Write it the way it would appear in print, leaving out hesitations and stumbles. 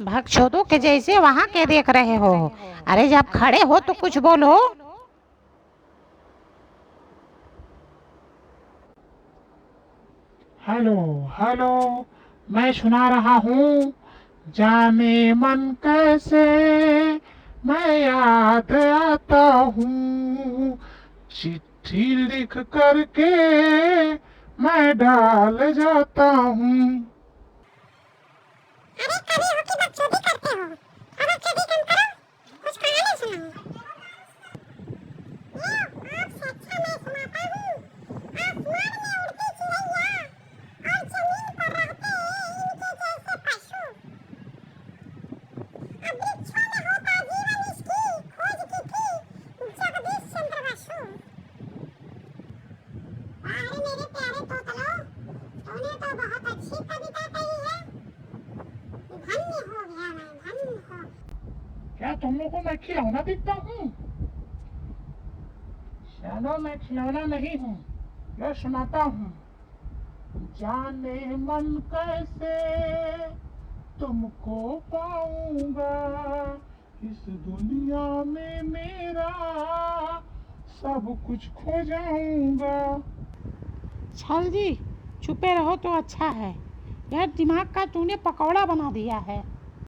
भगचोदों के जैसे वहां के देख रहे हो? अरे जब खड़े हो तो कुछ बोलो। हेलो हेलो, मैं सुना रहा हूँ। जाने मन कैसे मैं याद आता हूँ, चिट्ठी लिख करके मैं डाल जाता हूँ। अरे कभी हो कि बकचोदी करते हो? अब बकचोदी कम करो, कुछ कहानी सुनाओ। ये आपसे अच्छा मैं सुनाता हूँ। आसमान में उड़ती चिड़ैया और जमीन पर रहते इनके जैसे पशु। अब वृक्षों में होता जीवन इसकी खोज की थी जगदीश चंद्र बसु। अरे मेरे प्यारे तोतलो, तूने तो बहुत अच्छी कविता कही है। धन्य हो गया मैं, धन्य हो। क्या तुम लोगों को मैं खिलौना दिखता हूँ? चलो मैं खिलौना नहीं हूँ, लो सुनाता हूँ। जाने मन कैसे तुमको पाऊंगा, इस दुनिया में मेरा सब कुछ खो जाऊंगा। छल जी, चुपे रहो तो अच्छा है। यार दिमाग का तूने पकौड़ा बना दिया है।